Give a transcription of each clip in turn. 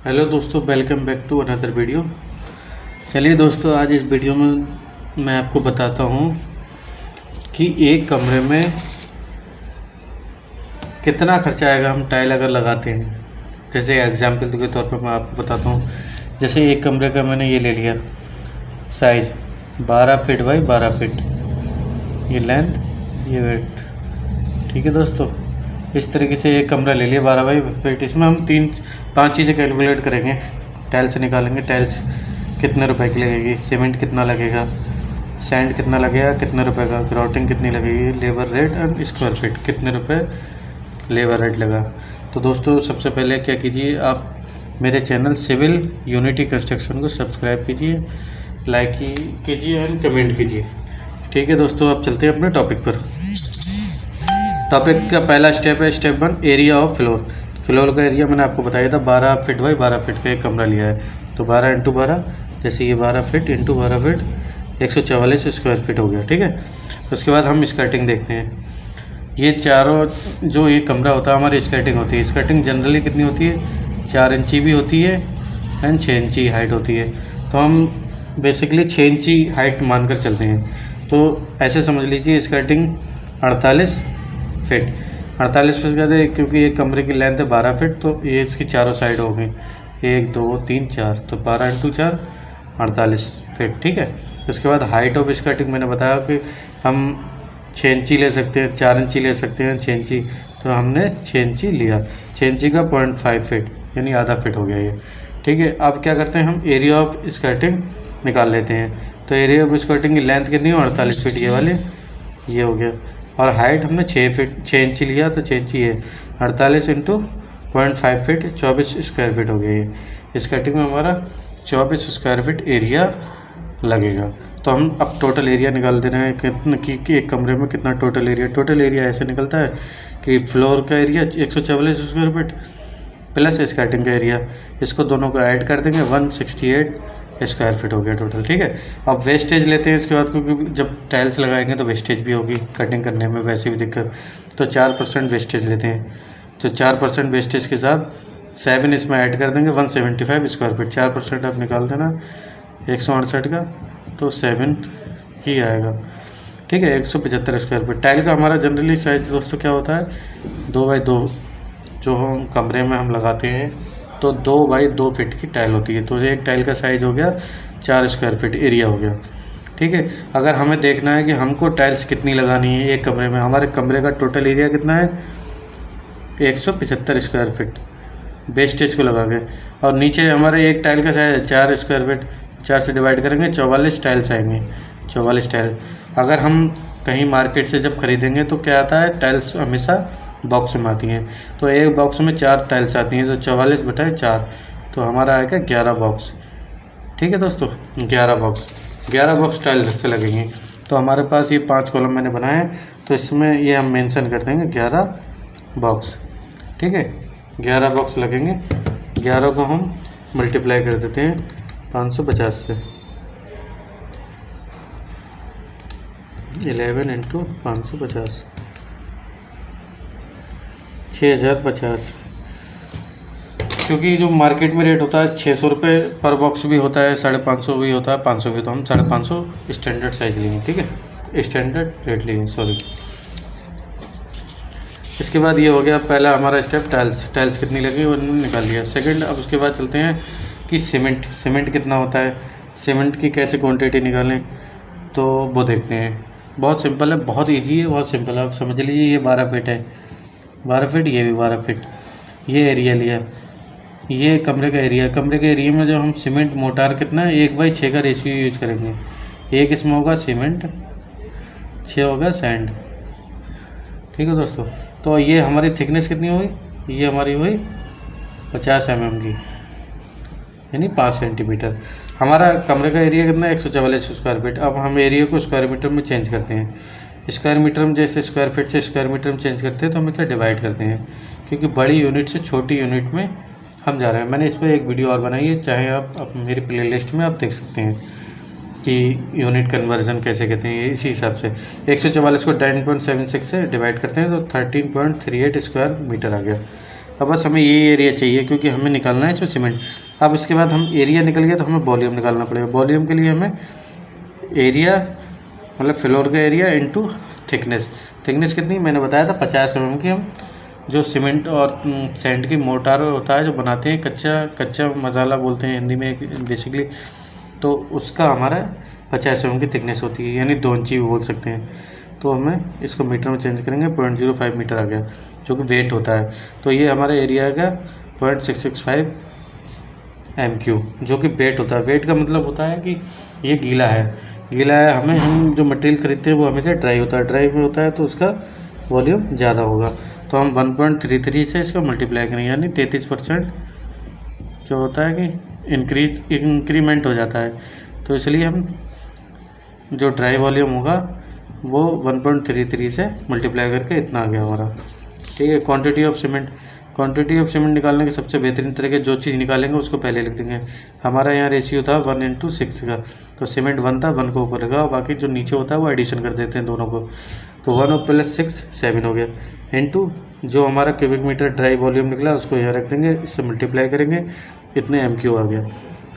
Hello दोस्तों, welcome back to another video. चलिए दोस्तों, आज इस वीडियो में मैं आपको बताता हूँ कि एक कमरे में कितना खर्चा आएगा हम टाइल अगर लगाते हैं। जैसे एग्जाम्पल के तौर पर मैं आपको बताता हूँ। जैसे एक कमरे का मैंने ये ले लिया साइज़ 12 फीट बाई 12 फीट, ये लेंथ ये विड्थ। ठीक है दोस्तों, इस तरीके से एक कमरा ले लिया 12 बाई फीट। इसमें हम 5 चीज़ें कैलकुलेट करेंगे। टाइल्स निकालेंगे, टाइल्स कितने रुपए की लगेगी, सीमेंट कितना लगेगा, सैंड कितना लगेगा, कितने रुपए का, ग्राउटिंग कितनी लगेगी, labour rate and square feet कितने रुपए लेबर रेट लगा। तो दोस्तों सबसे पहले क्या कीजिए, आप मेरे चैनल सिविल यूनिटी कंस्ट्रक्शन को सब्सक्राइब कीजिए, लाइक कीजिए एंड कमेंट कीजिए। ठीक है दोस्तों, अब चलते हैं अपने टॉपिक पर। टॉपिक का पहला स्टेप है step 1, area of floor. Floor का एरिया मैंने आपको बताया था 12 फीट बाई 12 फीट का एक कमरा लिया है, तो 12 इंटू 12, जैसे ये 12 feet into 12 feet 144 square feet हो गया। ठीक है, उसके बाद हम स्कर्टिंग देखते हैं। ये चारों जो ये कमरा होता है हमारी स्कर्टिंग होती है। स्कर्टिंग जनरली कितनी होती है, 4 इंची भी होती है एंड 6 इंची हाइट होती है। तो हम बेसिकली 6 इंची हाइट मानकर चलते हैं। तो ऐसे समझ लीजिए स्कर्टिंग 48 फीट। 48 फीट का है क्योंकि ये कमरे की लेंथ है 12 फीट, तो ये इसकी चारों साइड हो गई 1 2 3 4, तो 12 इंटू 4 48 फीट। ठीक है, उसके बाद हाइट ऑफ स्कर्टिंग मैंने बताया कि हम 6 इंची ले सकते हैं, 4 इंची ले सकते हैं, 6 इंची, तो हमने 6 इंची लिया। 6 इंची का 0.5 फीट यानी आधा फीट हो गया ये। ठीक है, अब क्या करते हैं, हम एरिया ऑफ स्कर्टिंग निकाल लेते हैं। तो एरिया ऑफ स्कर्टिंग की लेंथ कितनी है, 48 फीट, ये वाले ये हो गया। और हाइट हमने 6 इंची लिया, तो 6 इंची है 48 इंटू 0.5 फीट 24 स्क्वायर फीट हो गया ये। स्कर्टिंग में हमारा 24 स्क्वायर फीट एरिया लगेगा। तो हम अब टोटल एरिया निकाल दे रहे हैं कि एक कमरे में कितना टोटल एरिया। टोटल एरिया ऐसे निकलता है कि फ्लोर का area 144 square feet plus skirting का एरिया, इसको दोनों को ऐड कर देंगे 168 स्क्वायर फीट हो गया टोटल। ठीक है, अब वेस्टेज लेते हैं इसके बाद, क्योंकि जब टाइल्स लगाएंगे तो वेस्टेज भी होगी कटिंग करने में, वैसे भी दिक्कत। तो 4% वेस्टेज लेते हैं। तो 4% वेस्टेज के साथ 7 इसमें ऐड कर देंगे 175 स्क्वायर फीट। 4% आप निकाल देना 168 का, तो 7 ही आएगा। ठीक है, 175 स्क्वायर फीट। टाइल का हमारा जनरली साइज दोस्तों क्या होता है, 2 बाई 2 जो हम कमरे में हम लगाते हैं, तो 2 बाई 2 फीट की टाइल होती है। तो एक टाइल का साइज़ हो गया 4 स्क्वायर फीट एरिया हो गया। ठीक है, अगर हमें देखना है कि हमको टाइल्स कितनी लगानी है एक कमरे में, हमारे कमरे का टोटल एरिया कितना है 175 स्क्वायर फीट वेस्टेज को लगा के, और नीचे हमारे एक टाइल का साइज है 4 स्क्वायर फीट, 4 से डिवाइड करेंगे 44 टाइल्स आएंगे। 44 टाइल अगर हम कहीं मार्केट से जब खरीदेंगे तो क्या आता है, टाइल्स हमेशा बॉक्स में आती हैं। तो एक बॉक्स में 4 टाइल्स आती हैं, तो 44/4, तो हमारा आएगा 11 बॉक्स। ठीक है दोस्तों, 11 बॉक्स टाइल से लगेंगे। तो हमारे पास ये 5 कॉलम मैंने बनाए हैं, तो इसमें ये हम मेंशन कर देंगे 11 बॉक्स। ठीक है, 11 बॉक्स लगेंगे। 11 को हम मल्टीप्लाई कर देते हैं 550 से, 11 इंटू 550 6050। क्योंकि जो मार्केट में रेट होता है 600 रुपये पर बॉक्स भी होता है, 550 भी होता है, 500 भी, तो हम 550 स्टैंडर्ड साइज लेंगे। ठीक है, स्टैंडर्ड रेट लेंगे, सॉरी। इसके बाद ये हो गया पहला हमारा स्टेप, टाइल्स कितनी लगी वो निकाल लिया। सेकंड, अब उसके बाद चलते हैं कि सीमेंट कितना होता है, सीमेंट की कैसे क्वांटिटी निकालें, तो वो देखते हैं। बहुत सिंपल है, बहुत ईजी है, बहुत सिंपल है। आप समझ लीजिए ये 12 फीट है, 12 फीट, ये भी 12 फीट, ये एरिया लिया, ये कमरे का एरिया में जो हम सीमेंट मोटार कितना है 1/6 का रेशियो यूज करेंगे। 1 इसमें होगा सीमेंट, 6 होगा सैंड। ठीक है दोस्तों, तो ये हमारी थिकनेस कितनी हुई, ये हमारी हुई 50 mm की, यानी 5 सेंटीमीटर। हमारा कमरे का एरिया कितना है 144 स्क्वायर फीट। अब हम एरिया को स्क्वायर मीटर में चेंज करते हैं। स्क्वायर मीटर में जैसे स्क्वायर फीट से स्क्वायर मीटर में चेंज करते हैं तो हम इसे डिवाइड करते हैं, क्योंकि बड़ी यूनिट से छोटी यूनिट में हम जा रहे हैं। मैंने इस पर एक वीडियो और बनाई है, चाहे आप मेरी प्लेलिस्ट में आप देख सकते हैं कि यूनिट कन्वर्जन कैसे कहते हैं। इसी हिसाब से 144 को 10.76 से डिवाइड करते हैं तो 13.38 स्क्वायर मीटर आ गया। अब बस हमें ये एरिया चाहिए क्योंकि हमें निकालना है इसमें सीमेंट। अब इसके बाद हम एरिया निकल गया तो हमें वॉल्यूम निकालना पड़ेगा। वॉल्यूम के लिए हमें एरिया मतलब फ्लोर का एरिया इंटू थिकनेस। थिकनेस कितनी मैंने बताया था 50 mm की। हम जो सीमेंट और सैंड की मोटार होता है जो बनाते हैं, कच्चा मसाला बोलते हैं हिंदी में बेसिकली, तो उसका हमारा 50 mm की थिकनेस होती है, यानी 2 इंची बोल सकते हैं। तो हमें इसको मीटर में चेंज करेंगे, 0.05 मीटर आ गया जो कि वेट होता है। तो ये हमारा एरिया का 0.665 MQ जो कि वेट होता है। वेट का मतलब होता है कि ये गीला है। हम जो मटेरियल खरीदते हैं वो हमेशा ड्राई होता है। ड्राई में होता है तो उसका वॉल्यूम ज़्यादा होगा। तो हम 1.33 से इसको मल्टीप्लाई करेंगे, यानी 33% जो होता है कि इंक्रीमेंट हो जाता है। तो इसलिए हम जो ड्राई वॉल्यूम होगा वो 1.33 से मल्टीप्लाई करके इतना आ गया हमारा। ठीक है। क्वांटिटी ऑफ सीमेंट निकालने के सबसे बेहतरीन तरीके, जो चीज़ निकालेंगे उसको पहले लिख देंगे। हमारा यहाँ रेशियो था 1:6 का, तो सीमेंट 1 था, 1 को ऊपर लगा, बाकी जो नीचे होता है वो एडिशन कर देते हैं दोनों को। तो 1 + 6 7 हो गया, इंटू जो हमारा क्यूबिक मीटर ड्राई वॉल्यूम निकला उसको यहाँ रख देंगे, इससे मल्टीप्लाई करेंगे, इतने MQ आ गया।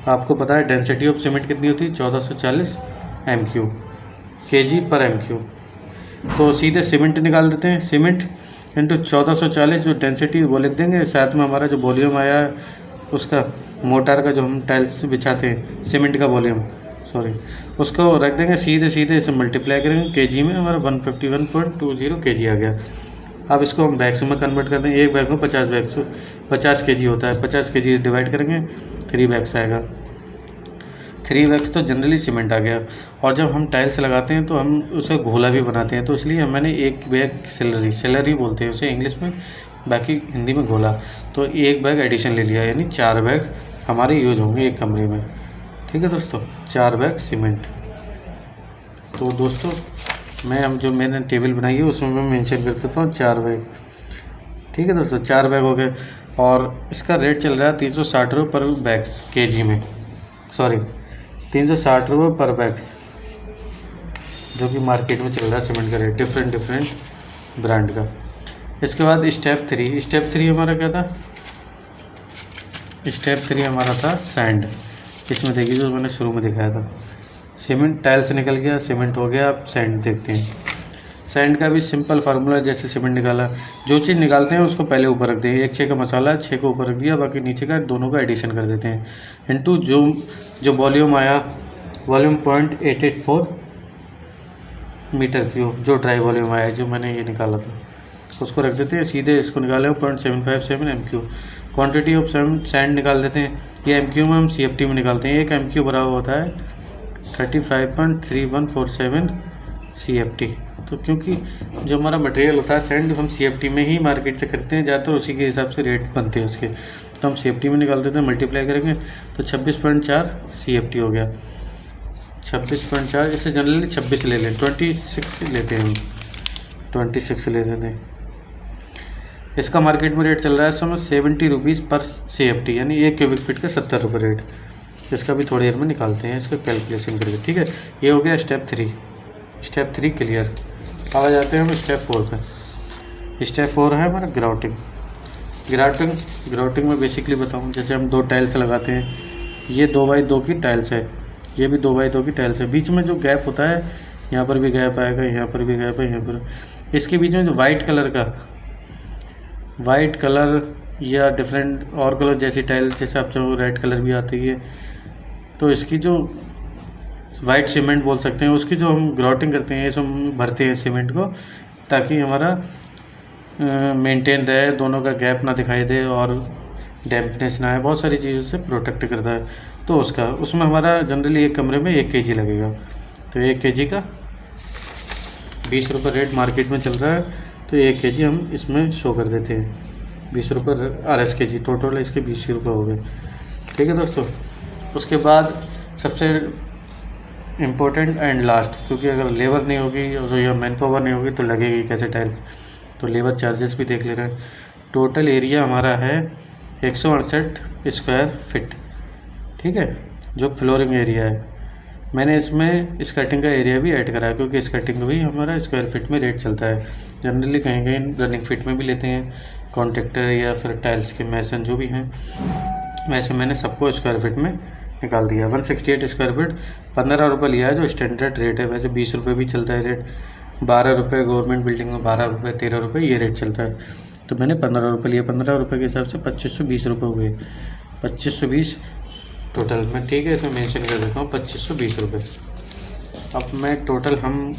आपको पता है डेंसिटी ऑफ सीमेंट कितनी होती है, 1440 MQ kg/MQ। तो सीधे सीमेंट निकाल देते हैं। सीमेंट इंटू 1440 जो डेंसिटी वो लिख देंगे, साथ में हमारा जो वॉल्यूम आया उसका मोटार का जो हम टाइल्स बिछाते हैं सीमेंट का वॉल्यूम उसको रख देंगे, सीधे इसे मल्टीप्लाई करेंगे केजी में, हमारा 151.20 kg आ गया। अब इसको हम बैग्स में कन्वर्ट कर देंगे। एक बैग में 50 kg होता है, 50 kg डिवाइड करेंगे 3 बैग्स आएगा। 3 बैग्स तो जनरली सीमेंट आ गया। और जब हम टाइल्स लगाते हैं तो हम उसे घोला भी बनाते हैं, तो इसलिए मैंने 1 बैग सेलरी बोलते हैं उसे इंग्लिश में, बाकी हिंदी में घोला। तो 1 बैग एडिशन ले लिया, यानी 4 बैग हमारे यूज होंगे एक कमरे में। ठीक है दोस्तों, 4 बैग सीमेंट। तो दोस्तों मैंने टेबल बनाई है उसमें मैं मेंशन कर देता हूँ 4 बैग। ठीक है दोस्तों, 4 बैग हो गए। और इसका रेट चल रहा है 360 रुपये पर बैग्स केजी में, 360 रुपये पर बैग्स, जो कि मार्केट में चल रहा है सीमेंट का रेट, डिफरेंट ब्रांड का। इसके बाद स्टेप 3 हमारा क्या था, स्टेप 3 हमारा था सैंड। इसमें देखिए जो मैंने शुरू में दिखाया था, सीमेंट टाइल्स निकल गया, सीमेंट हो गया। अब सैंड देखते हैं। सैंड का भी सिंपल फार्मूला, जैसे सीमेंट निकाला, जो चीज़ निकालते हैं उसको पहले ऊपर रख देंगे। 1 6 का मसाला है, 6 को ऊपर रख दिया, बाकी नीचे का दोनों का एडिशन कर देते हैं, इनटू जो वॉल्यूम आया, वॉल्यूम 0.884 मीटर क्यूब, जो ड्राई वॉल्यूम आया जो मैंने ये निकाला था उसको रख देते हैं। सीधे इसको निकाले 0.757 MQ। क्वांटिटी ऑफ सैंड निकाल देते हैं। ये MQ में हम CFT में निकालते हैं। 1 MQ बराबर होता है 35.3147 CFT। तो क्योंकि जो हमारा मटेरियल होता है सैंड, हम CFT में ही मार्केट से खरीदते हैं ज़्यादातर, उसी के हिसाब से रेट बनते हैं उसके, तो हम CFT में निकाल देते हैं। मल्टीप्लाई करेंगे तो 26.4 CFT हो गया। 26.4, इससे जनरली 26 ले लें, 26 लेते हैं हम, 26 ले लेते हैं। इसका मार्केट में रेट चल रहा है इस समय 70 रुपीज़ पर CFT, यानी 1 क्यूबिक फीट का 70 रुपये रेट। इसका भी थोड़ी देर में निकालते हैं, इसका कैलकुलेशन करके। ठीक है, ये हो गया स्टेप 3 क्लियर। अब आ जाते हैं हम स्टेप 4 पे। स्टेप 4 है हमारा ग्राउटिंग में बेसिकली बताऊँ, जैसे हम 2 टाइल्स लगाते हैं, ये 2x2 की टाइल्स है, ये भी 2x2 की टाइल्स है। बीच में जो गैप होता है, यहाँ पर भी गैप आएगा, यहाँ पर भी गैप है, यहाँ पर। इसके बीच में जो वाइट कलर या डिफरेंट और कलर जैसी टाइल, जैसे आप चाहो रेड कलर भी आती है, तो इसकी जो वाइट सीमेंट बोल सकते हैं, उसकी जो हम ग्राउटिंग करते हैं, इसमें हम भरते हैं सीमेंट को, ताकि हमारा मेंटेन रहे, दोनों का गैप ना दिखाई दे और डैम्पनेस ना आए, बहुत सारी चीज़ों से प्रोटेक्ट करता है। तो उसमें हमारा जनरली एक कमरे में 1 kg लगेगा। तो 1 kg का 20 रुपये रेट मार्केट में चल रहा है, तो 1 kg हम इसमें शो कर देते हैं, 20 रुपये RS kg, टोटल इसके 20 रुपये हो गए। ठीक है दोस्तों, उसके बाद सबसे इम्पोर्टेंट एंड लास्ट, क्योंकि अगर लेबर नहीं होगी और या मैन पावर नहीं होगी तो लगेगी कैसे टाइल्स, तो लेबर चार्जेस भी देख ले रहे हैं। टोटल एरिया हमारा है 168 स्क्वायर फीट। ठीक है, जो फ्लोरिंग एरिया है, मैंने इसमें स्कर्टिंग का एरिया भी ऐड करा है, क्योंकि स्कर्टिंग भी हमारा स्क्वायर फीट में रेट चलता है। जनरली कहीं कहीं रनिंग फीट में भी लेते हैं कॉन्ट्रैक्टर या फिर टाइल्स के मैसन जो भी हैं, वैसे मैंने सबको स्क्वायर फीट में निकाल दिया। 168 स्क्वायर फीट 15 रुपये लिया है, जो स्टैंडर्ड रेट है। वैसे 20 रुपये भी चलता है रेट, 12 रुपये गवर्नमेंट बिल्डिंग में, 12 रुपये 13 रुपये ये रेट चलता है। तो मैंने 15 रुपये लिया। 15 रुपये के हिसाब से 2520 रुपये हुए। 2520 टोटल में, ठीक है, इसमें मेंशन कर देता हूँ 2520 रुपये। अब मैं टोटल हम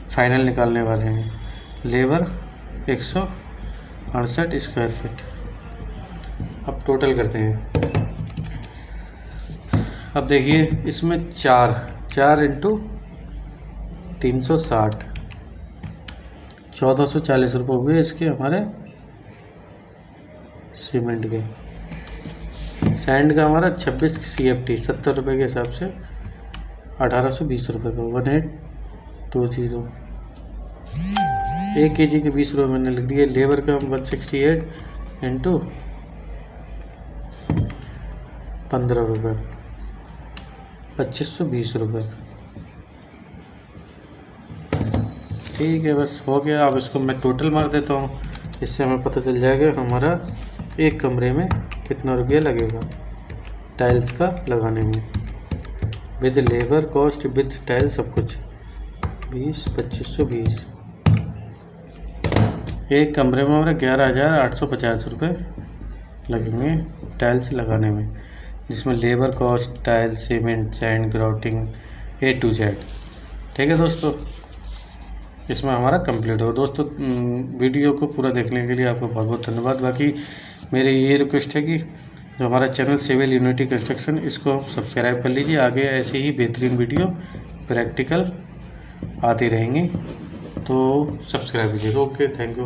फाइनल निकालने वाले हैं। Labour 168 square feet. अब टोटल करते हैं। अब देखिए इसमें 4 इंटू 360 1440 रुपये हुए इसके हमारे सीमेंट के। सैंड का हमारा 26 CFT 70 रुपये के हिसाब से 1820 रुपये का 1820। 1 kg के 20 रुपये मैंने लिख दिए। लेबर का 168 इंटू 15 रुपये 2520 रुपये। ठीक है, बस हो गया। अब इसको मैं टोटल मार देता हूँ, इससे हमें पता चल जाएगा हमारा एक कमरे में कितना रुपया लगेगा टाइल्स का लगाने में, with labour cost with tile सब कुछ। 2520 एक कमरे में हमारा 11,850 रुपये लगेंगे टाइल्स लगाने में, जिसमें labour cost, tile, cement, sand, grouting A to Z। ठीक है दोस्तों, इसमें हमारा कंप्लीट हो। दोस्तों वीडियो को पूरा देखने के लिए आपको बहुत बहुत धन्यवाद। बाकी मेरी ये रिक्वेस्ट है कि जो हमारा चैनल सिविल यूनिटी कंस्ट्रक्शन, इसको सब्सक्राइब कर लीजिए। आगे ऐसे ही बेहतरीन वीडियो प्रैक्टिकल आती रहेंगी, तो सब्सक्राइब कीजिए। Okay, thank you.